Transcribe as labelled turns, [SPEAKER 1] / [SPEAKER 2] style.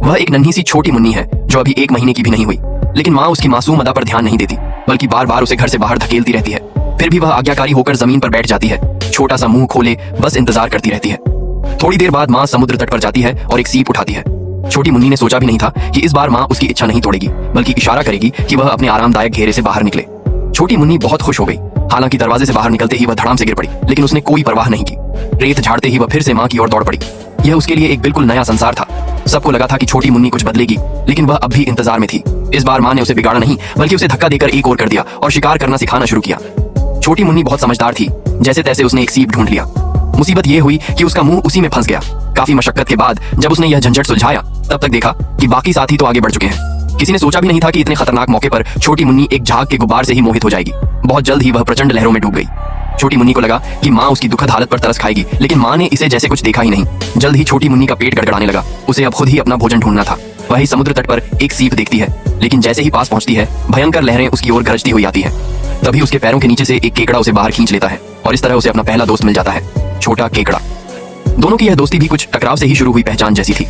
[SPEAKER 1] वह एक नन्ही सी छोटी मुन्नी है जो अभी 1 महीने की भी नहीं हुई, लेकिन माँ उसकी मासूम अदा पर ध्यान नहीं देती, बल्कि बार बार उसे घर से बाहर धकेलती रहती है। फिर भी वह आज्ञाकारी होकर जमीन पर बैठ जाती है, छोटा सा मुंह खोले बस इंतजार करती रहती है। थोड़ी देर बाद माँ समुद्र तट पर जाती है और एक सीप उठाती है। छोटी मुन्नी ने सोचा भी नहीं था कि इस बार माँ उसकी इच्छा नहीं तोड़ेगी, बल्कि इशारा करेगी कि वह अपने आरामदायक घेरे से बाहर निकले। छोटी मुन्नी बहुत खुश हो गई। हालांकि दरवाजे से बाहर निकलते ही वह धड़ाम से गिर पड़ी, लेकिन उसने कोई परवाह नहीं की। रेत झाड़ते ही वह फिर से माँ की ओर दौड़ पड़ी। यह उसके लिए एक बिल्कुल नया संसार था। सबको लगा था कि छोटी मुन्नी कुछ बदलेगी, लेकिन वह अब भी इंतजार में थी। इस बार माँ ने उसे बिगाड़ा नहीं, बल्कि उसे धक्का देकर एक ओर कर दिया और शिकार करना सिखाना शुरू किया। छोटी मुन्नी बहुत समझदार थी। जैसे तैसे उसने एक सीप ढूंढ लिया। मुसीबत यह हुई कि उसका मुंह उसी में फंस गया। काफी मशक्कत के बाद जब उसने यह झंझट सुलझाया, तब तक देखा कि बाकी साथी तो आगे बढ़ चुके हैं। किसी ने सोचा भी नहीं था कि इतने खतरनाक मौके पर छोटी मुन्नी एक झाग के गुब्बार से ही मोहित हो जाएगी। बहुत जल्द ही वह प्रचंड लहरों में डूब गई। छोटी मुन्नी को लगा कि माँ उसकी दुखद हालत पर तरस खाएगी, लेकिन माँ ने इसे जैसे कुछ देखा ही नहीं। जल्द ही छोटी मुन्नी का पेट गड़गड़ाने लगा। उसे अब खुद ही अपना भोजन ढूंढना था। वही समुद्र तट पर एक सीप देखती है, लेकिन जैसे ही पास पहुंचती है, भयंकर लहरें उसकी ओर गरजती हुई आती है। तभी उसके पैरों के नीचे से एक केकड़ा उसे बाहर खींच लेता है और इस तरह उसे अपना पहला दोस्त मिल जाता है, छोटा केकड़ा। दोनों की यह दोस्ती भी कुछ टकराव से ही शुरू हुई पहचान जैसी थी।